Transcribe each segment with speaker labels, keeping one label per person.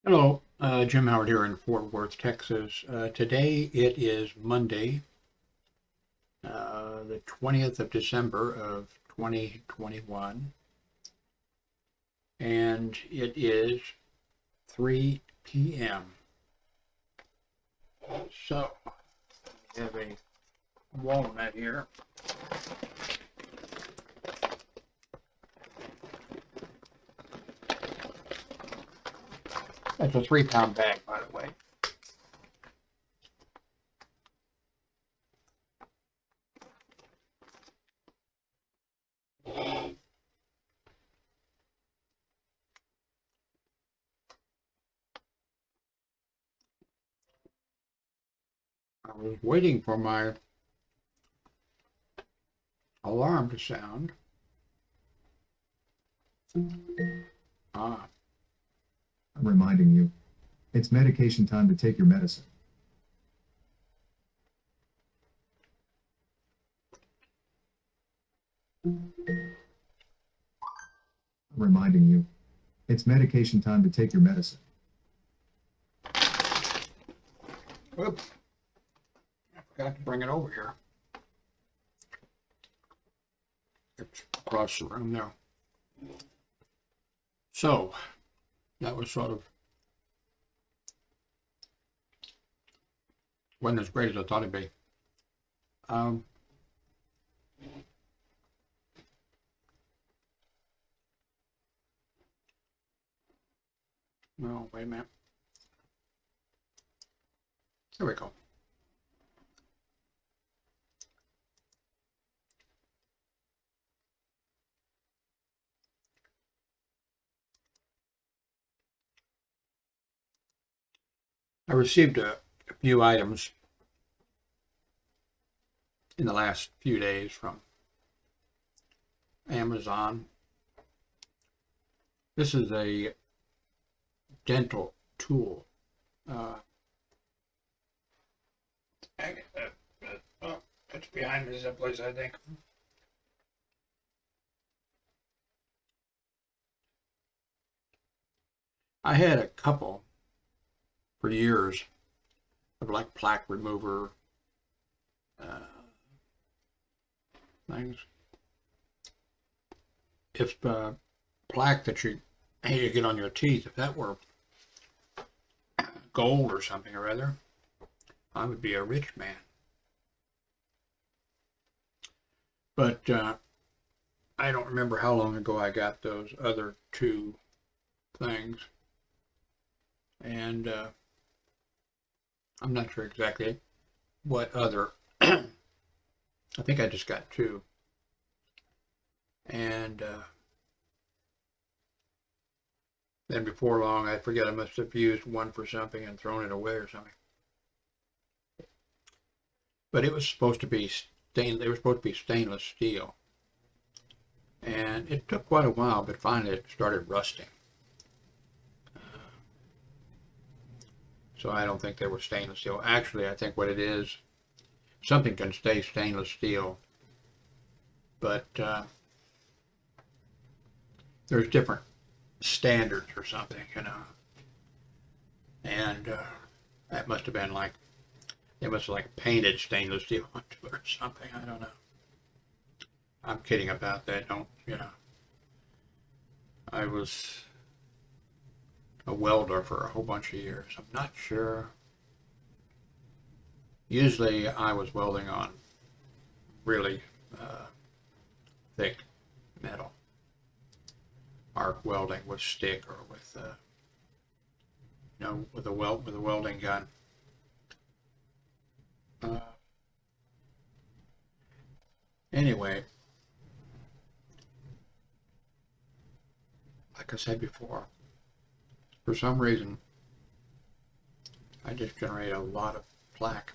Speaker 1: Hello, Jim Howard here in Fort Worth, Texas. Today it is Monday, the 20th of December of 2021, and it is 3 p.m. So, we have a walnut here. That's a 3-pound bag, by the way. I was waiting for my alarm to sound. Ah,
Speaker 2: I'm reminding you, it's medication time to take your medicine. I'm reminding you, it's medication time to take your medicine.
Speaker 1: oops, I forgot to bring it over here. It's across the room there. So, that was sort of, wasn't as great as I thought it'd be. No, wait a minute. Here we go. I received a few items in the last few days from Amazon. This is a dental tool. Oh, it's behind me someplace, I think. I had a couple for years of like plaque remover things. If plaque that you get on your teeth, if that were gold or something or other, I would be a rich man. But I don't remember how long ago I got those other two things. And I'm not sure exactly what other, I think I just got two. And then before long, I forget, I must have used one for something and thrown it away or something. But it was supposed to be they were supposed to be stainless steel. And it took quite a while, but finally it started rusting. So I don't think they were stainless steel. Actually, I think what it is, something can stay stainless steel, but there's different standards or something, you know. And that must have been like, they must have like painted stainless steel onto it or something. I don't know. I'm kidding about that. Don't, you know. I was a welder for a whole bunch of years. I'm not sure. Usually I was welding on really thick metal. Arc welding with stick or with you know, with a welding gun. Anyway, like I said before, for some reason I just generate a lot of plaque.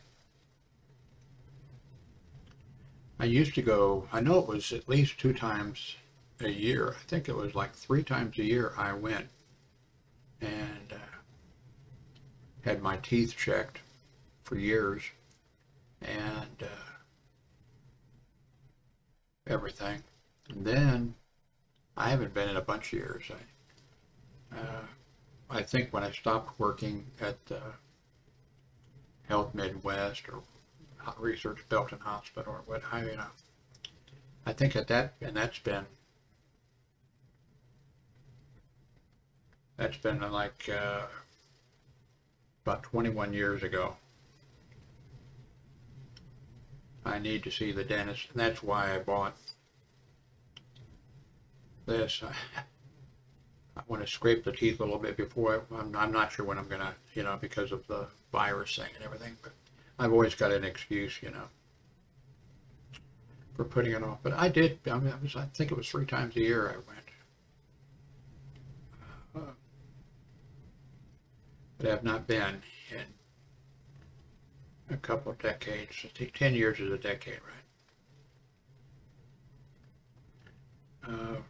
Speaker 1: I used to go, I know it was at least 2 times a year. I think it was like 3 times a year I went and had my teeth checked for years and everything. And then I haven't been in a bunch of years. I think when I stopped working at Health Midwest or Research Belton Hospital or what, I think at that, and that's been like about 21 years ago. I need to see the dentist, and that's why I bought this. I want to scrape the teeth a little bit before I'm not sure when I'm gonna, because of the virus thing and everything, but I've always got an excuse, for putting it off. But I did, I think it was 3 times a year I went. But I have not been in a couple of decades. 10 years is a decade, right?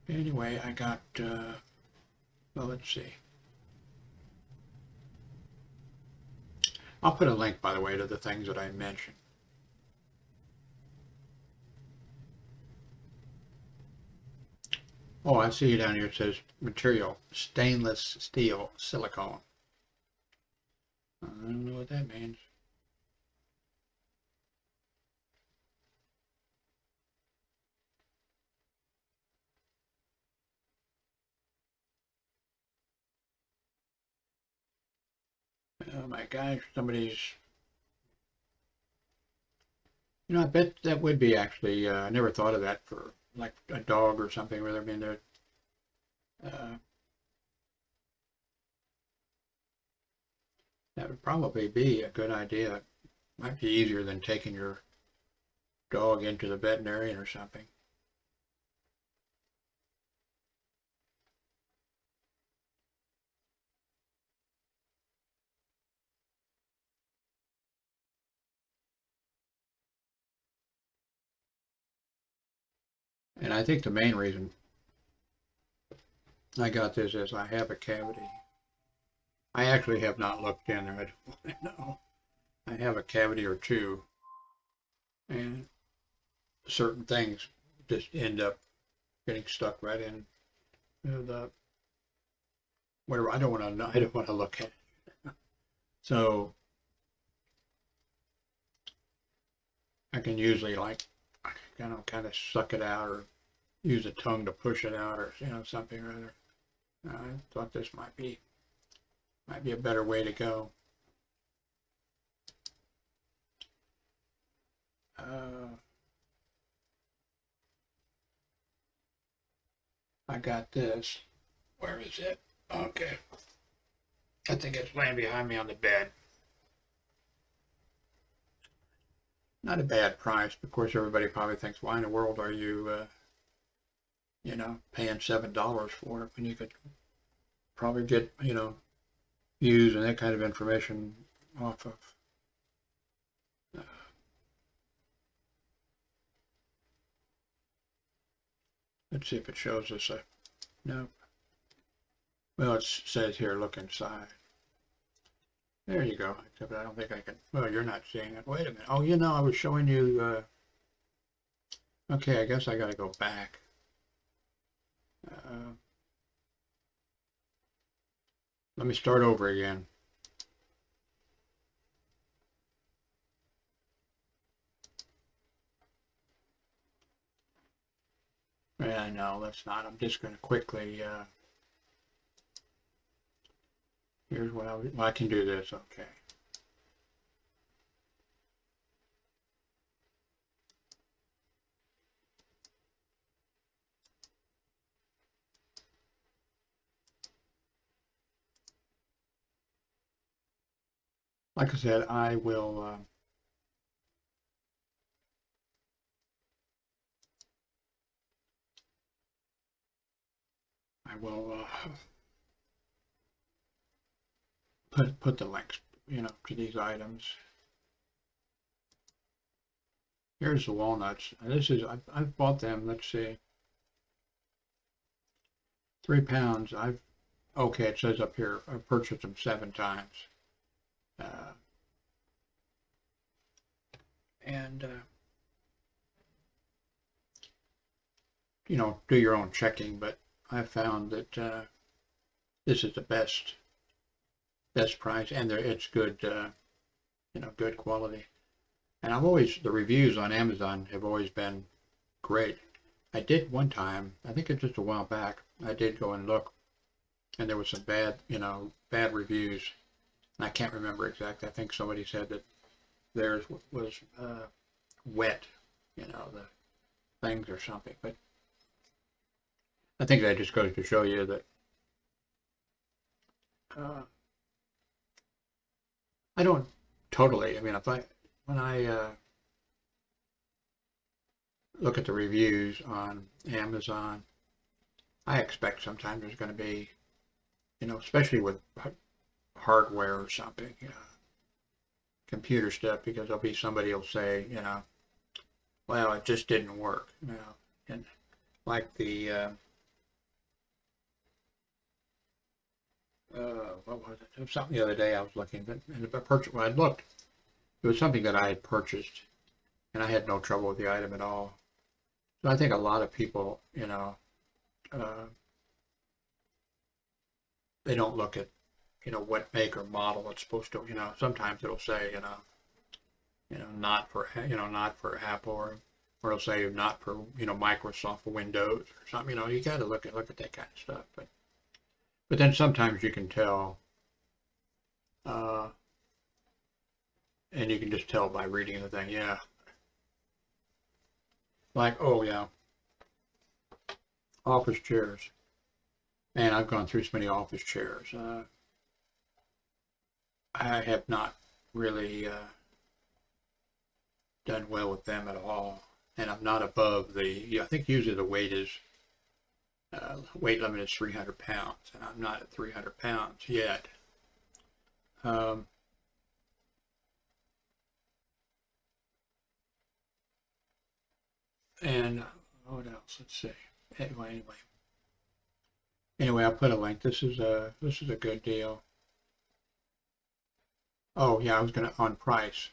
Speaker 1: Anyway, I got, well, let's see. I'll put a link, by the way, to the things that I mentioned. Oh, I see down here it says material, stainless steel silicone. I don't know what that means. Oh my gosh, somebody's, I bet that would be actually, I never thought of that for like a dog or something where they're in there. That would probably be a good idea. Might be easier than taking your dog into the veterinarian or something. And I think the main reason I got this is I have a cavity. I actually have not looked in there. I don't want to know. I have a cavity or two, and certain things just end up getting stuck right in the whatever. I don't want to know. I don't want to look at it. So I can usually kind of suck it out or use a tongue to push it out or something or other. I thought this might be a better way to go. I got this. Where is it? Okay. I think it's laying behind me on the bed. Not a bad price. Of course, everybody probably thinks, why in the world are you, paying $7 for it when you could probably get, views and that kind of information off of. Let's see if it shows us a, no. Well, it says here, look inside. There you go. Except I don't think I can, well, you're not seeing it. Wait a minute. Oh, I was showing you, okay, I guess I got to go back. Let me start over again. Yeah, no, that's not. I'm just going to quickly, here's what I can do this, okay. Like I said, I will, put the links, to these items. Here's the walnuts. And this is, I've bought them, let's see, 3 pounds. Okay, it says up here, I've purchased them 7 times. And do your own checking, but I found that this is the best price, and it's good, good quality. And the reviews on Amazon have always been great. I did one time, I think it's just a while back, I did go and look, and there was some bad reviews. And I can't remember exactly. I think somebody said that theirs was wet, the things or something. But I think that just goes to show you that I don't totally. I mean, when I look at the reviews on Amazon, I expect sometimes there's going to be, especially with hardware or something, computer stuff, because there'll be somebody will say, well, it just didn't work, and like the what was it? It was something the other day I was looking, and when I looked, it was something that I had purchased, and I had no trouble with the item at all. So I think a lot of people, they don't look at, what make or model it's supposed to, sometimes it'll say, not for Apple, or it'll say not for, Microsoft Windows or something, you got to look at that kind of stuff. But then sometimes you can tell, and you can just tell by reading the thing, yeah. Like, oh yeah, office chairs. Man, I've gone through so many office chairs. I have not really done well with them at all, and I'm not above the. I think usually the weight limit is 300 pounds, and I'm not at 300 pounds yet. And what else? Let's see. Anyway, I'll put a link. This is a good deal. Oh yeah, I was gonna on price.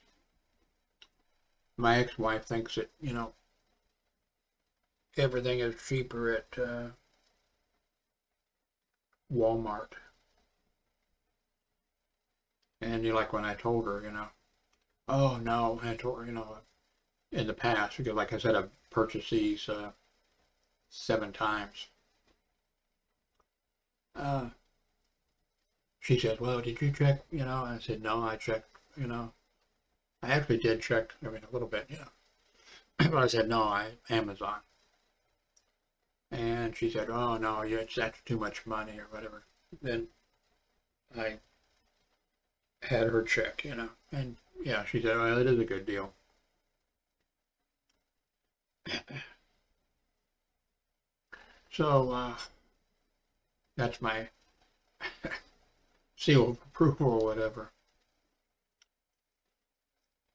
Speaker 1: My ex-wife thinks that everything is cheaper at Walmart, and like when I told her, oh no, and I told her, in the past, because like I said, I've purchased these 7 times. She said, well, did you check, I said, no, I checked, I actually did check, a little bit, but I said, no, Amazon. And she said, oh, no, that's too much money or whatever. Then I had her check, and yeah, she said, well, it is a good deal. So, that's my seal of approval or whatever.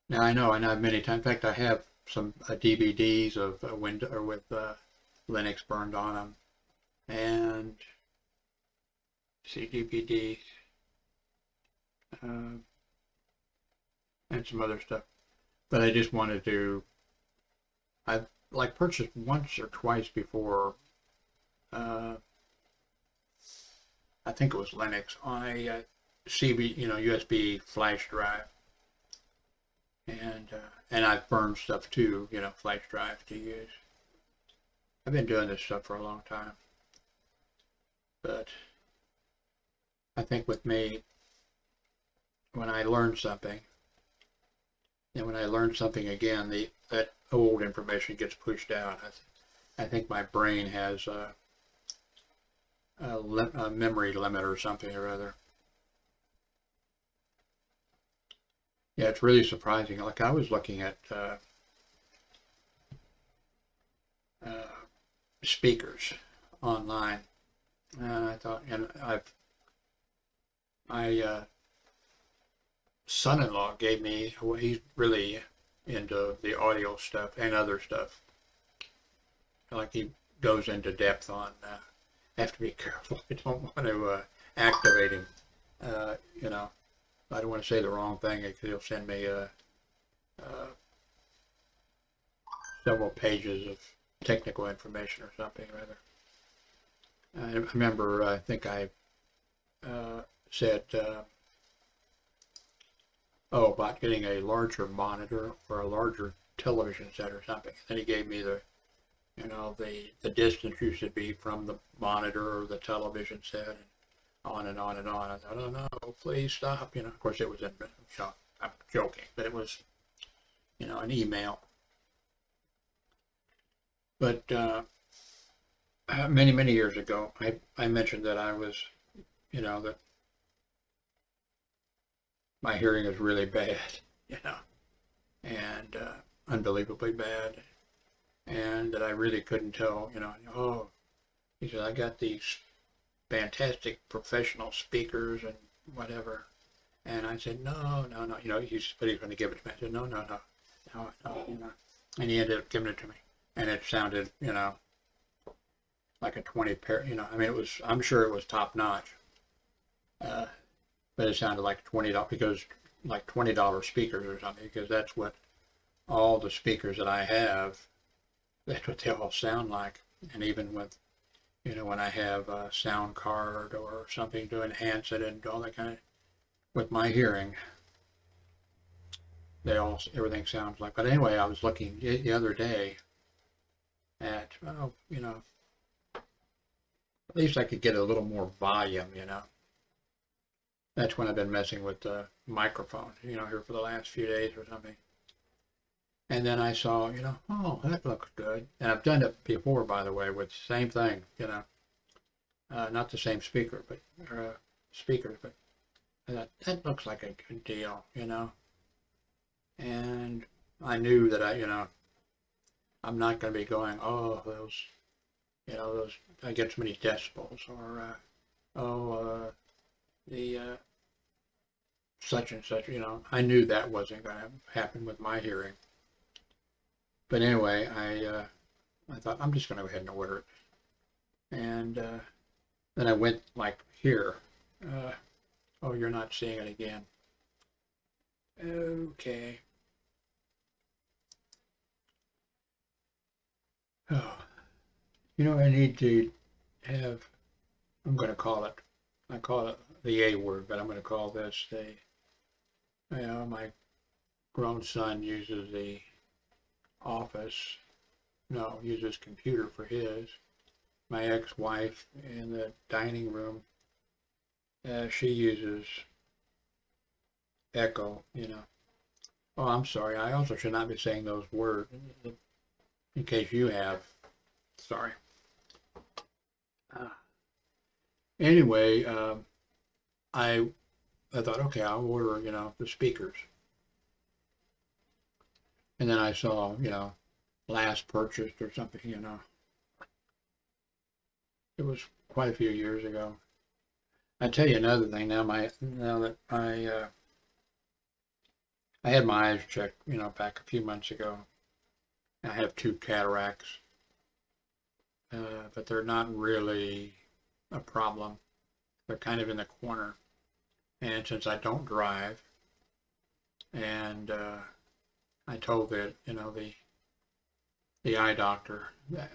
Speaker 1: Now I know many times. In fact, I have some DVDs of Windows or with Linux burned on them, and DVDs and some other stuff. But I just wanted to. I've purchased once or twice before. I think it was Linux on a USB flash drive, and I've burned stuff too, flash drives to use. I've been doing this stuff for a long time, but I think with me, when I learn something, and when I learn something again, that old information gets pushed out. I think my brain has a memory limit or something or other. Yeah, it's really surprising. Like I was looking at speakers online, and I thought, and my son-in-law gave me. Well, he's really into the audio stuff and other stuff. Like he goes into depth on. I have to be careful. I don't want to activate him. I don't want to say the wrong thing because he'll send me several pages of technical information or something rather. I remember, I think I said, oh, about getting a larger monitor or a larger television set or something. And then he gave me the, you know, the distance you should be from the monitor or the television set, and on and on and on. I thought, oh no, please stop. You know, of course it was in, you know, I'm joking, but it was, you know, an email. But many, many years ago, I mentioned that I was, you know, that my hearing is really bad, you know, and unbelievably bad, and that I really couldn't tell, you know, oh, he said, I got these fantastic professional speakers and whatever. And I said, no, no, no, you know, but he's going to give it to me. I said, no, no, no, no, no, you know, and he ended up giving it to me. And it sounded, you know, like a 20 pair, you know, I mean, it was, I'm sure it was top notch. But it sounded like $20, because like $20 speakers or something, because that's what all the speakers that I have, that's what they all sound like. And even with, you know, when I have a sound card or something to enhance it and all that kind of, with my hearing, everything sounds like. But anyway, I was looking the other day at, oh, you know, at least I could get a little more volume, you know. That's when I've been messing with the microphone, you know, here for the last few days or something. And then I saw, you know, oh, that looks good. And I've done it before, by the way, with the same thing, you know, not the same speaker, but speakers, but I thought, that looks like a good deal, you know. And I knew that you know, I'm not going to be going, oh, those, you know, those, I get so many decibels, or, the such and such, you know. I knew that wasn't going to happen with my hearing. But anyway, I thought, I'm just going to go ahead and order it. And then I went like here. Oh, you're not seeing it again. Okay. Oh, you know, I need to have, I'm going to call it, I call it the A word, but I'm going to call this the, you know, my grown son uses the office, no, uses computer for his. My ex-wife in the dining room, she uses Echo, you know. Oh, I'm sorry, I also should not be saying those words, in case you have, sorry. Anyway, I thought, okay, I'll order, you know, the speakers. And then I saw, you know, last purchased or something, you know. It was quite a few years ago. I tell you another thing now, now that I had my eyes checked, you know, back a few months ago. I have 2 cataracts, but they're not really a problem. They're kind of in the corner. And since I don't drive, and I told that, you know, the eye doctor,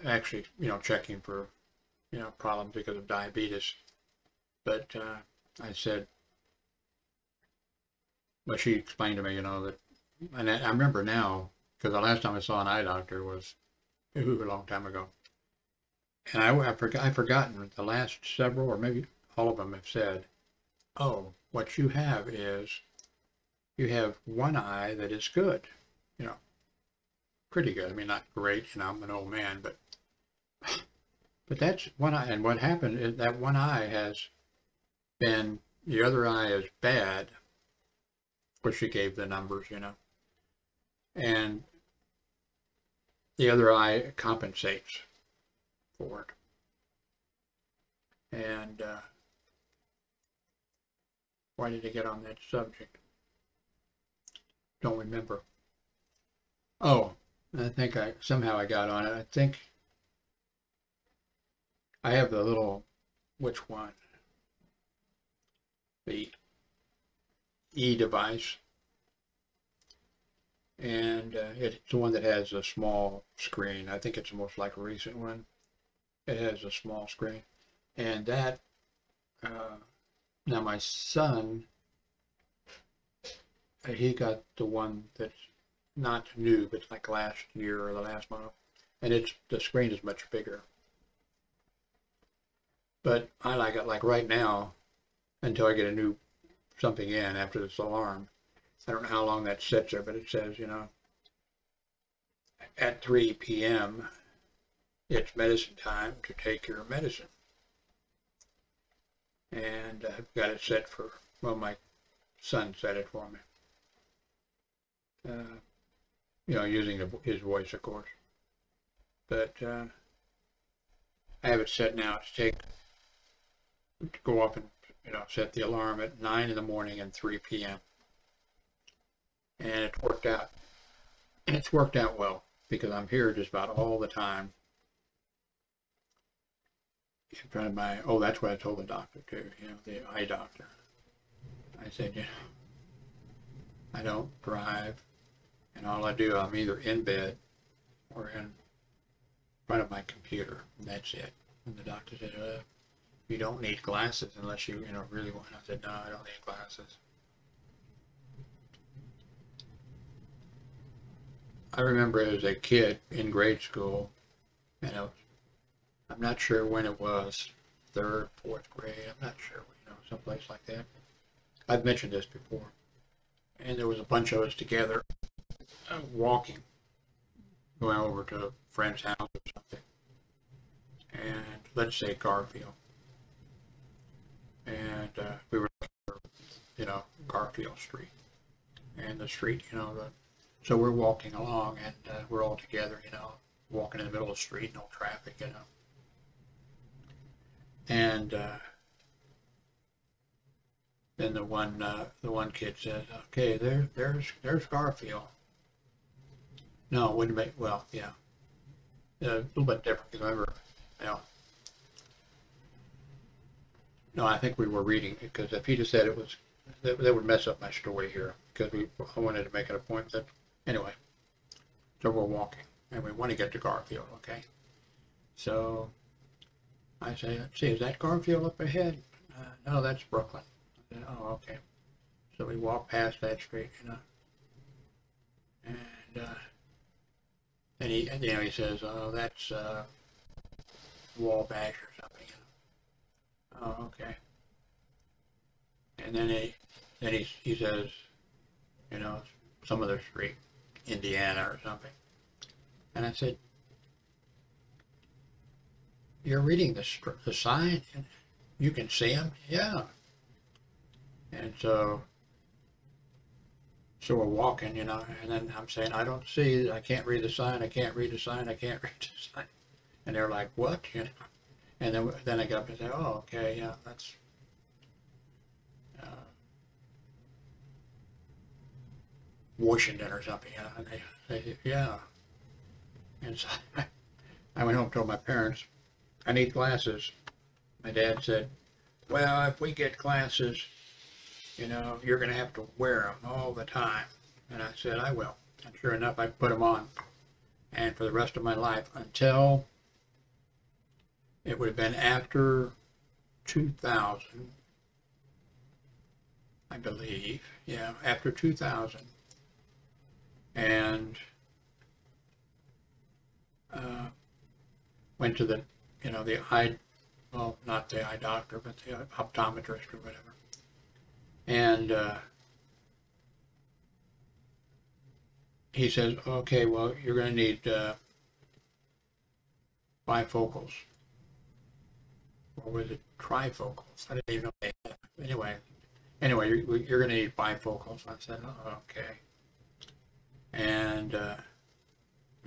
Speaker 1: actually, you know, checking for, you know, problems because of diabetes. But I said, well, she explained to me, you know, that, and I remember now, because the last time I saw an eye doctor was a long time ago. And I've forgotten the last several, or maybe all of them have said, oh, what you have is, you have one eye that is good, you know, pretty good. I mean, not great, you know, I'm an old man, but that's one eye. And what happened is that one eye has been, the other eye is bad, which she gave the numbers, you know, and the other eye compensates for it. And why did I get on that subject? Don't remember. Oh, I think somehow I got on it. I think I have the little, which one? The E device. and it's the one that has a small screen. I think it's the most like a recent one. It has a small screen, and that now my son, he got the one that's not new, but like last year or the last model, and the screen is much bigger. But I like it like right now until I get a new something in after this alarm. I don't know how long that sits there, but it says, you know, at 3 p.m. it's medicine time to take your medicine. And I've got it set for, well, my son set it for me. You know, using his voice, of course. But I have it set now to go up and, you know, set the alarm at 9 in the morning and 3 p.m. And it worked out. And it's worked out well because I'm here just about all the time in front of my, oh, that's what I told the doctor too, you know, the eye doctor. I said, you know, I don't drive, and all I do, I'm either in bed or in front of my computer, and that's it. And the doctor said, you don't need glasses unless you know, really want. I said, no, I don't need glasses. I remember as a kid in grade school, you know, I'm not sure when it was, 3rd, 4th grade, I'm not sure, you know, someplace like that. I've mentioned this before. And there was a bunch of us together walking, going over to a friend's house or something. And let's say Garfield. And we were looking for, you know, Garfield Street. And the street, you know, so we're walking along and we're all together, you know, walking in the middle of the street, no traffic, you know. And then the one kid says, "Okay, there's Garfield." No, it wouldn't make, well, yeah, a little bit different. Because remember, you know, no, I think we were reading, because if he just said it was, that would mess up my story here, because I wanted to make it a point that, anyway, so we're walking and we want to get to Garfield, okay? So I say, let's see, is that Garfield up ahead? No, that's Brooklyn. I said, oh, okay. So we walk past that street, you know, and he, you know, he says, oh, that's Wabash or something. You know? Oh, okay. And then he says, you know, some other street, Indiana or something. And I said, you're reading the sign and you can see him? Yeah. And so we're walking, you know, and then I'm saying, I don't see, I can't read the sign, I can't read the sign, I can't read the sign. And they're like, what? You know? And then I get up and say, oh, okay, yeah, that's Washington or something, you know. And they say, yeah. And so I went home and told my parents, I need glasses. My dad said, well, if we get glasses, you know, you're going to have to wear them all the time. And I said, I will. And sure enough, I put them on. And for the rest of my life, until it would have been after 2000, I believe. Yeah, after 2000. And went to the, you know, the eye, well, not the eye doctor, but the optometrist or whatever. And he says, okay, well, you're going to need bifocals. Or was it trifocals? I didn't even know they had. Anyway, you're going to need bifocals. I said, oh, okay. And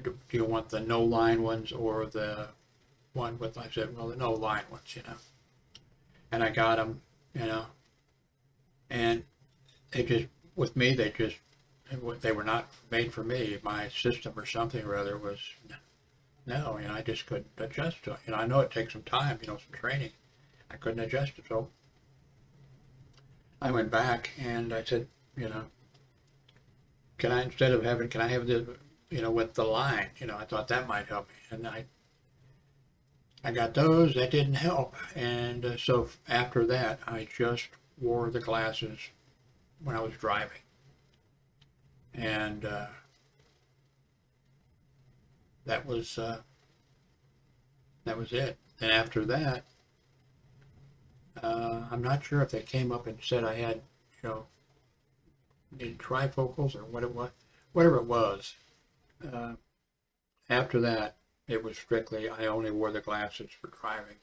Speaker 1: do you want the no line ones or the one with, I said, well, the no line ones, you know. And I got them, you know. And they just, with me, they were not made for me. My system or something or other was, no, you know, I just couldn't adjust to it. You know, I know it takes some time, you know, some training. I couldn't adjust it. So I went back and I said, you know, can I, instead of having, can I have the, with the line, I thought that might help me. And I got those, that didn't help. And so after that, I just wore the glasses when I was driving. And that was it. And after that, I'm not sure if they came up and said I had, needed trifocals or what it was, whatever it was. After that, it was strictly, I only wore the glasses for driving.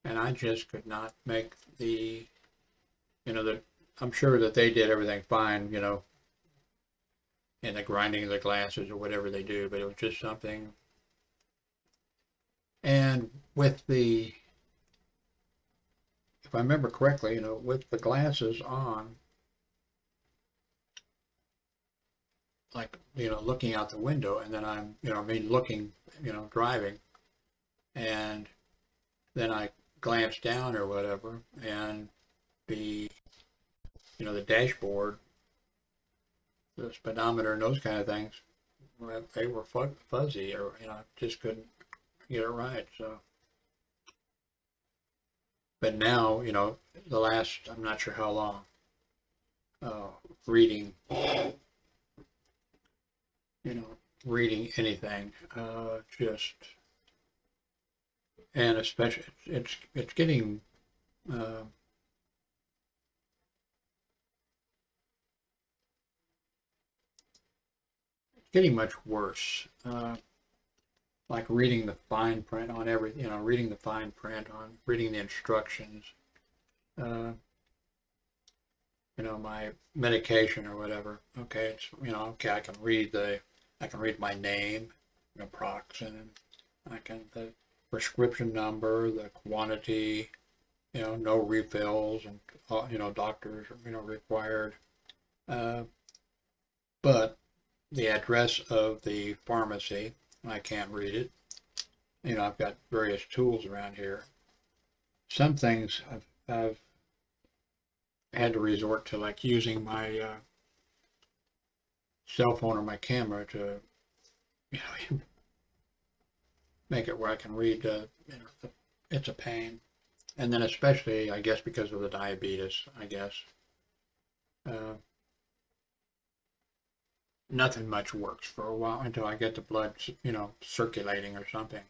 Speaker 1: And I just could not make the, I'm sure that they did everything fine, in the grinding of the glasses or whatever they do, but it was just something. And with the, if I remember correctly, with the glasses on, like, looking out the window, and then I'm, looking, driving, and then I glance down or whatever, and the, the dashboard, the speedometer and those kind of things, they were fuzzy, or, just couldn't get it right, so. But now, the last, I'm not sure how long, reading, reading anything, just, and especially, it's getting, getting much worse. Like reading the fine print on everything, reading the fine print on, reading the instructions, my medication or whatever. Okay, it's, okay, I can read my name, Naproxen, the prescription number, the quantity, no refills, and, doctors, required. But the address of the pharmacy, I can't read it. I've got various tools around here. Some things I've had to resort to, like using my cell phone or my camera to, make it where I can read. It's a pain. And then especially, I guess, because of the diabetes, I guess. Nothing much works for a while until I get the blood, circulating or something.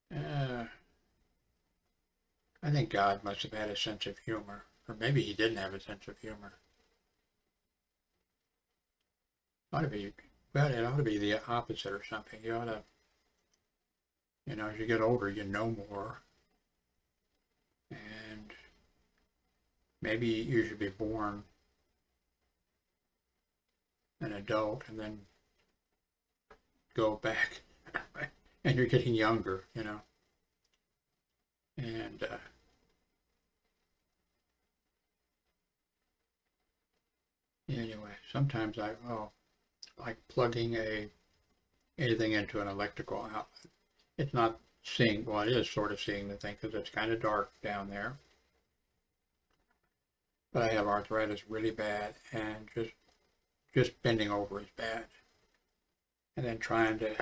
Speaker 1: I think God must have had a sense of humor, or maybe he didn't have a sense of humor. Ought to be, well, it ought to be the opposite or something. You ought to, as you get older, you know more, and maybe you should be born an adult and then go back and you're getting younger, and anyway, sometimes I like plugging anything into an electrical outlet. It's not seeing, well, it is sort of seeing the thing because it's kind of dark down there, but I have arthritis really bad, and just bending over is bad. And then trying to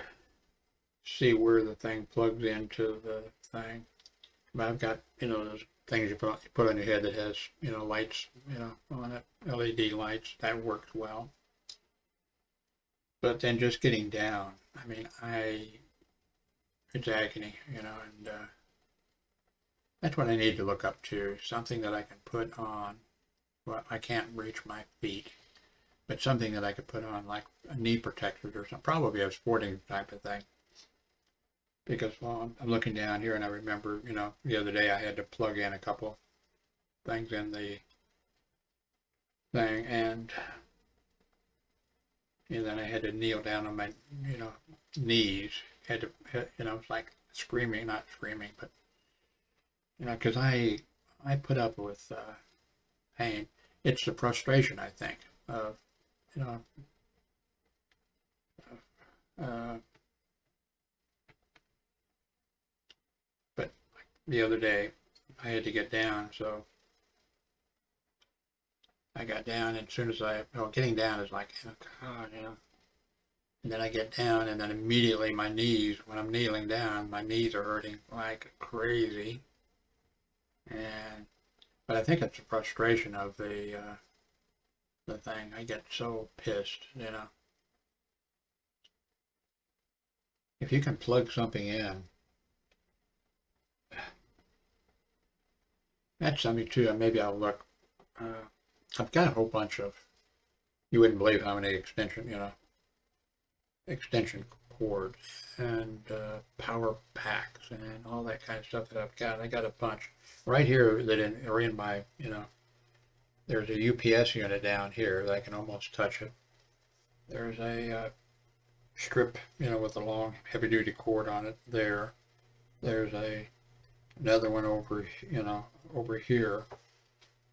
Speaker 1: see where the thing plugs into the thing. But I've got, those things you put on your head that has, lights, on it, LED lights, that works well. But then just getting down, I mean, it's agony, and that's what I need to look up to, something that I can put on. Well, I can't reach my feet, but something that I could put on, like a knee protector or something, probably a sporting type of thing. Because, well, I'm looking down here and I remember, the other day I had to plug in a couple things in the thing, and then I had to kneel down on my, knees. Had to, it's like screaming, not screaming, but, because I put up with pain. It's the frustration, I think, of, but the other day I had to get down, so I got down, and as soon as getting down is like, oh God, and then I get down, and then immediately my knees, when I'm kneeling down, my knees are hurting like crazy. But I think it's the frustration of the thing. I get so pissed, If you can plug something in, that's something too. Maybe I'll look. I've got a whole bunch of, you wouldn't believe how many extension cords and power packs and all that kind of stuff that I've got. I got a bunch right here that are in my, there's a UPS unit down here that I can almost touch it. There's a strip, with a long heavy-duty cord on it there. There's another one over, over here.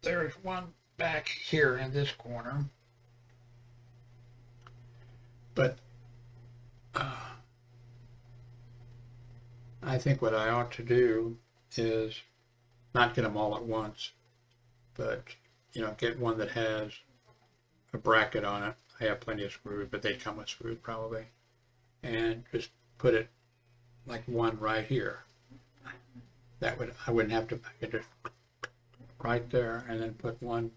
Speaker 1: There's one back here in this corner. But I think what I ought to do is not get them all at once, but, get one that has a bracket on it. I have plenty of screws, but they'd come with screws probably. And just put it like one right here. I wouldn't have to, I could just right there, and then put one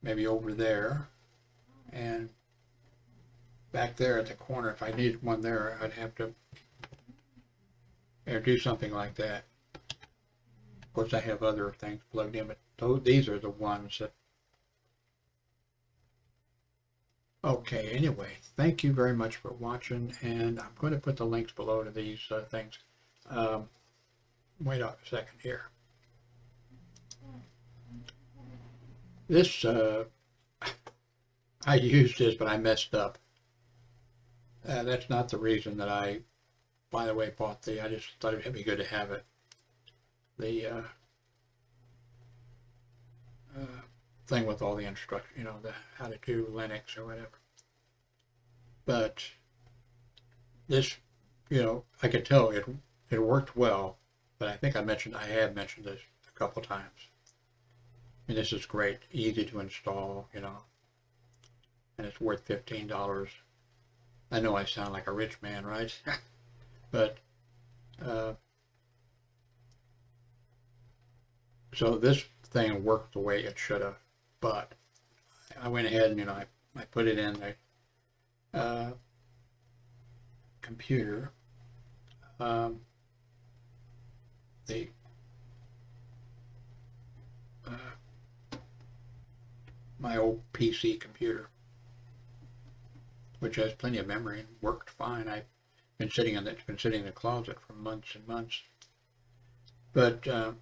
Speaker 1: maybe over there, and back there at the corner. If I needed one there, I'd have to do something like that. Of course, I have other things plugged in, but these are the ones that. Okay, anyway, thank you very much for watching, and I'm going to put the links below to these things. Wait a second here. This, I used this, but I messed up. That's not the reason that I, by the way, bought I just thought it'd be good to have it. The thing with all the instructions, how to do Linux or whatever. But this, I could tell it worked well, but I think I have mentioned this a couple times. I mean, this is great, easy to install, and it's worth $15. I know I sound like a rich man, right? But, so this thing worked the way it should have, but I went ahead and, I put it in the computer, my old PC computer, which has plenty of memory and worked fine. It's been sitting in the closet for months and months. But I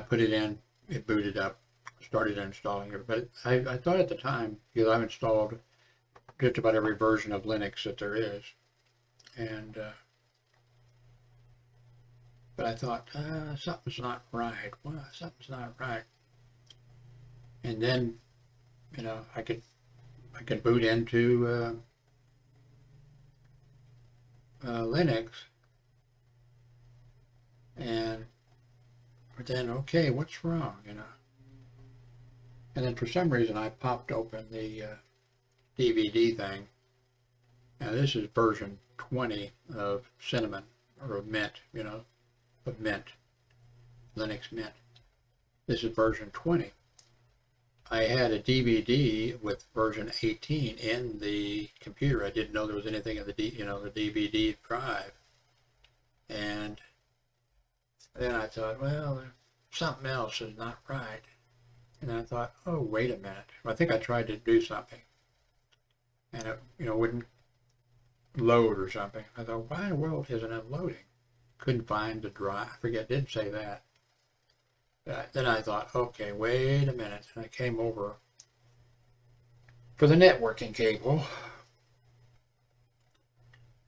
Speaker 1: put it in, it booted up, started installing it. But I thought at the time, because I've installed just about every version of Linux that there is, and but I thought something's not right. Well, something's not right. And then, I could boot into Linux, and then, okay, what's wrong, And then for some reason I popped open the DVD thing. Now this is version 20 of Cinnamon, or of Mint, of Mint, Linux Mint. This is version 20. I had a DVD with version 18 in the computer. I didn't know there was anything in the DVD drive. And then I thought, well, something else is not right. And I thought, oh, wait a minute. I think I tried to do something, and it, wouldn't load or something. I thought, why in the world isn't it loading? Couldn't find the drive. I forget, it didn't say that. Then I thought, okay, wait a minute. And I came over for the networking cable,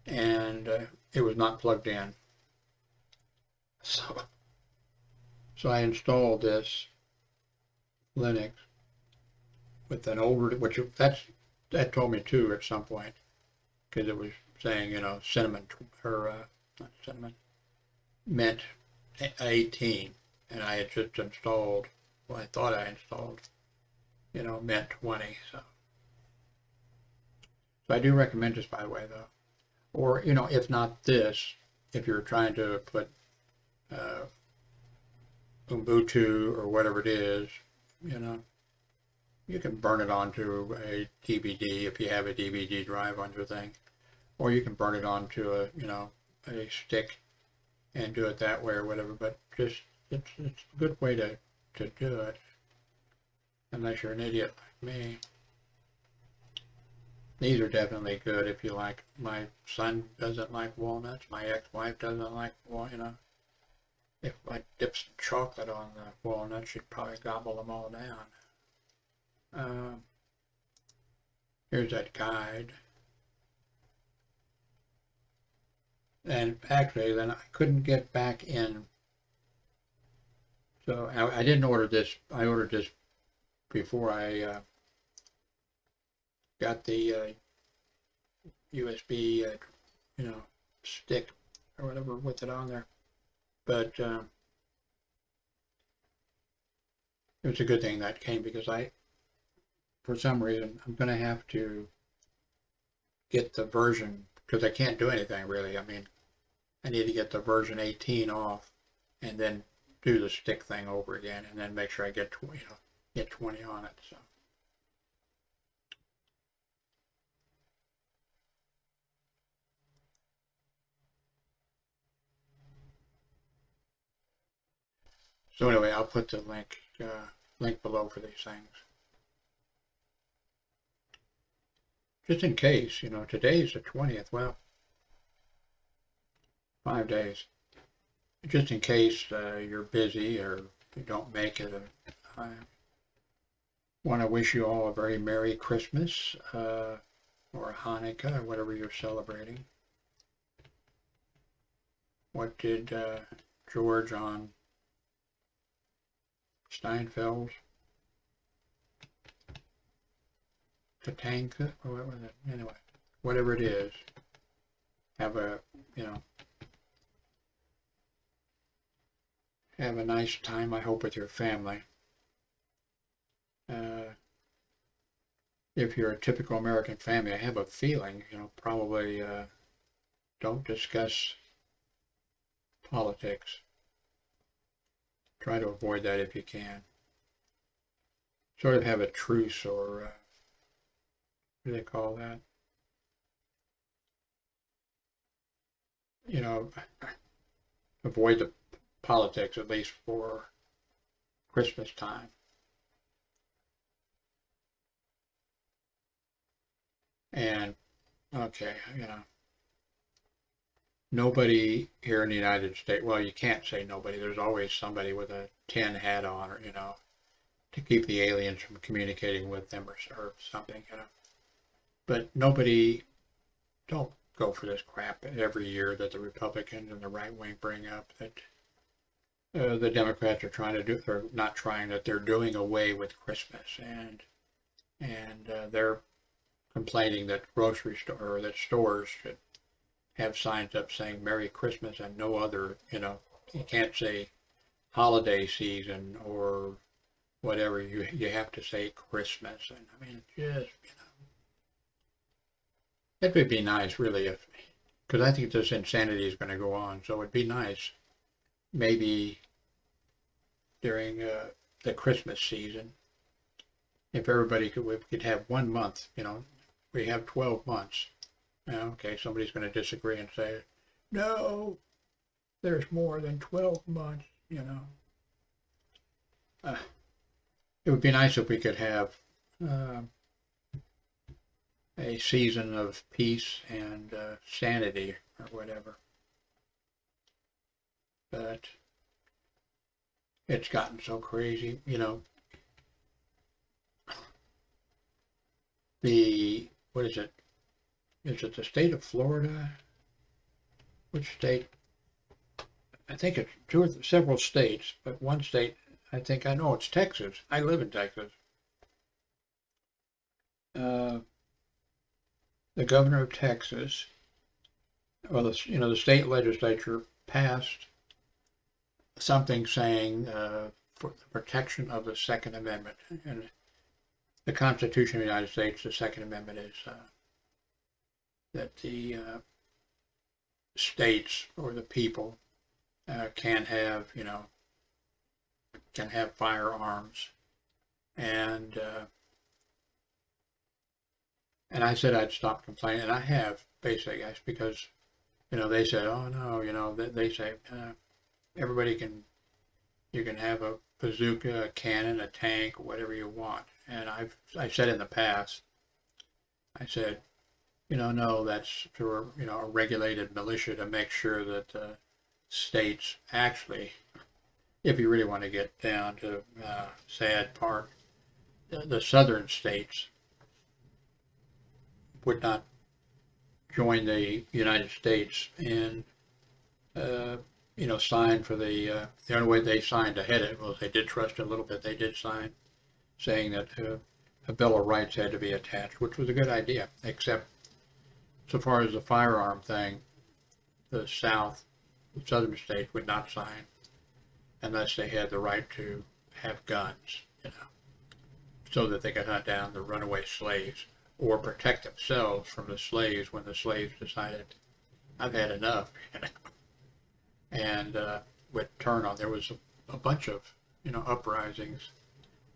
Speaker 1: and it was not plugged in. So I installed this Linux with an older, that told me too at some point, because it was saying, Cinnamon, or not Cinnamon, Mint 18. And I had just installed, well, I thought I installed mint 20. So I do recommend this, by the way, though. Or, if not this, if you're trying to put Ubuntu or whatever it is, you can burn it onto a DVD if you have a DVD drive on your thing, or you can burn it onto a stick and do it that way or whatever. But just it's a good way to do it, unless you're an idiot like me. These are definitely good if you like. My son doesn't like walnuts. My ex-wife doesn't like walnuts. If I dip some chocolate on the walnuts, she'd probably gobble them all down. Here's that guide. And actually, then I couldn't get back in. So I didn't order this. I ordered this before I got the USB, stick or whatever with it on there. But it was a good thing that came, because for some reason, I'm going to have to get the version, because I can't do anything really. I mean, I need to get the version 18 off and then do the stick thing over again, and then make sure I get 20, get 20 on it. So anyway, I'll put the link below for these things. Just in case, today's the 20th. Well, 5 days. Just in case you're busy or you don't make it, I want to wish you all a very Merry Christmas or Hanukkah, or whatever you're celebrating. What did George on Steinfeld's Katanka, or what was it? Anyway, whatever it is, have a have a nice time, I hope, with your family. If you're a typical American family, I have a feeling, probably don't discuss politics. Try to avoid that if you can. Sort of have a truce, or what do they call that? Avoid the politics, at least for Christmas time. And, okay, nobody here in the United States, well, you can't say nobody, there's always somebody with a tin hat on, or, to keep the aliens from communicating with them, or something, But nobody, don't go for this crap every year that the Republicans and the right wing bring up, that the Democrats are trying to do, or not trying, that they're doing away with Christmas, and they're complaining that grocery store, or that stores should have signs up saying Merry Christmas and no other, you can't say holiday season or whatever, you have to say Christmas. And I mean, just, it would be nice really if, because I think this insanity is going to go on, so it'd be nice maybe during the Christmas season, if everybody we could have 1 month, we have 12 months. Okay, somebody's going to disagree and say, no, there's more than 12 months, It would be nice if we could have a season of peace and sanity, or whatever. But it's gotten so crazy, what is it? Is it the state of Florida? Which state? I think it's several states, but one state, I know it's Texas. I live in Texas. The governor of Texas, well, the state legislature passed something saying for the protection of the Second Amendment, and the Constitution of the United States, the Second Amendment is that the states or the people can have, can have firearms, and I said I'd stop complaining, and I have basically, guys, because they said, oh no, they say everybody you can have a bazooka, a cannon, a tank, whatever you want, and I said in the past, I said, no, that's for a regulated militia to make sure that states actually, if you really want to get down to sad part, the southern states would not join the United States and sign for the only way they signed ahead of it was they did trust a little bit. They did sign saying that a Bill of Rights had to be attached, which was a good idea, except so far as the firearm thing, the southern states would not sign unless they had the right to have guns, so that they could hunt down the runaway slaves or protect themselves from the slaves when the slaves decided, I've had enough, and would turn on. There was a bunch of, uprisings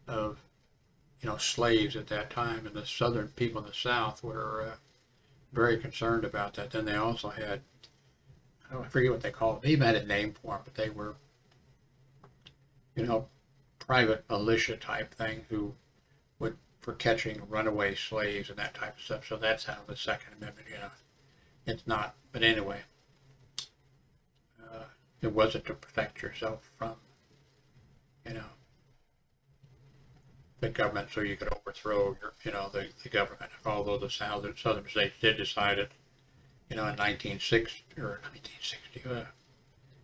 Speaker 1: of, slaves at that time, and the southern people in the South were very concerned about that. Then they also had, I forget what they called it. They even had a name for them, but they were, private militia type thing who would, for catching runaway slaves and that type of stuff. So that's how the Second Amendment, it's not. But anyway, it wasn't to protect yourself from, the government, so you could overthrow the government. Although the southern states did decide it, in 1960 or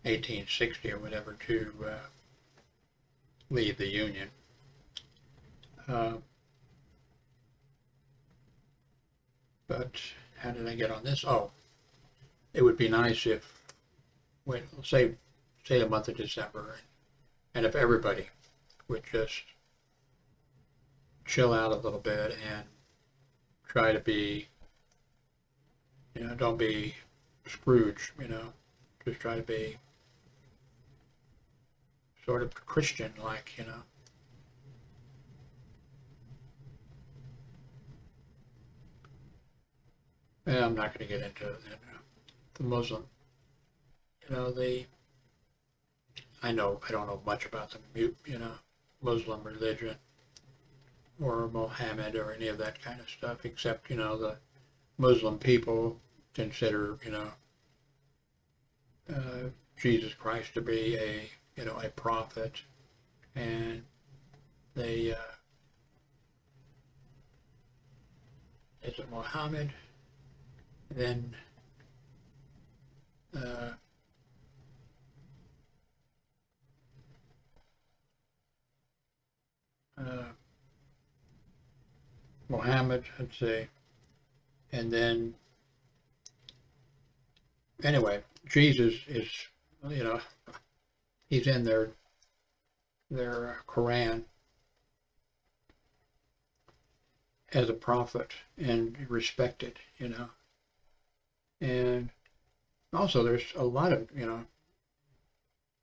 Speaker 1: 1860 or whatever, to leave the Union. But how did I get on this? Oh, it would be nice if, say the month of December, and if everybody would just chill out a little bit and try to be, don't be Scrooge, just try to be sort of Christian-like, And I'm not going to get into the Muslim, I don't know much about the, Muslim religion or Mohammed or any of that kind of stuff, except, the Muslim people consider, Jesus Christ to be a prophet, and they, is it Muhammad? Then, Muhammad, let's say, and then, anyway, Jesus is, he's in their Quran as a prophet and respected, and also there's a lot of,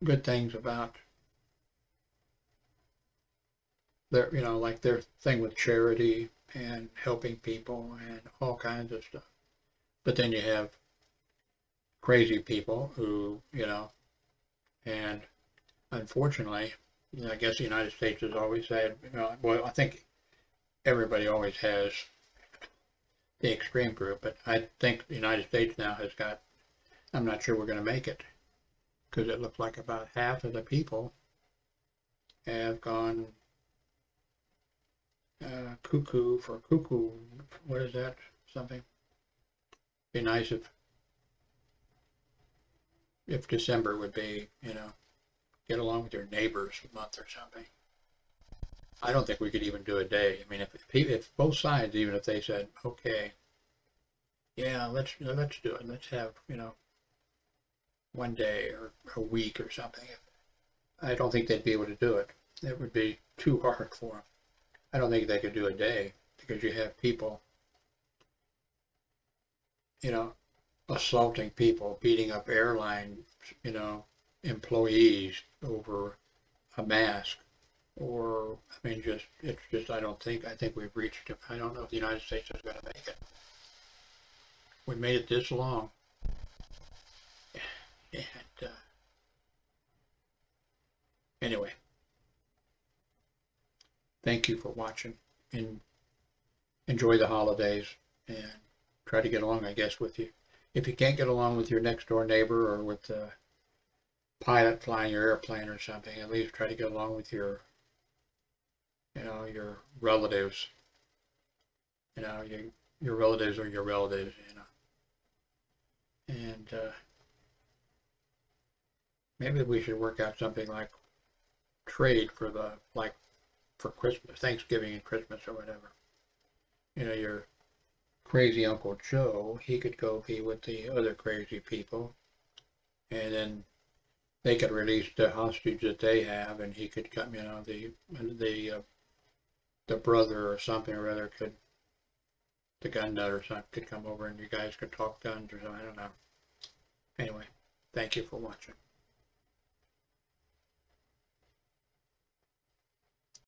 Speaker 1: good things about their, like their thing with charity and helping people and all kinds of stuff. But then you have crazy people who, and unfortunately, I guess the United States has always had, well, I think everybody always has the extreme group, but I think the United States now has got, I'm not sure we're going to make it, because it looks like about half of the people have gone cuckoo, what is that, something? Be nice if December would be, get along with your neighbors month or something. I don't think we could even do a day. I mean, if both sides, even if they said, okay, yeah, let's do it. Let's have, one day or a week or something. I don't think they'd be able to do it. It would be too hard for them. I don't think they could do a day, because you have people, you know, assaulting people, beating up airline, you know, employees over a mask, or, I mean, it's just, I think we've reached, I don't know if the United States is going to make it. We made it this long. And, anyway, thank you for watching, and enjoy the holidays, and try to get along, I guess, with you. If you can't get along with your next door neighbor, or with the pilot flying your airplane or something, at least try to get along with your, you know, your relatives. You know, your relatives are your relatives, you know. And maybe we should work out something like trade for for Christmas, Thanksgiving and Christmas or whatever. You know, your crazy Uncle Joe, he could go be with the other crazy people, and then they could release the hostage that they have, and he could come, you know, the brother or something or other could, the gun nut or something, could come over and you guys could talk guns or something, I don't know. Anyway, thank you for watching.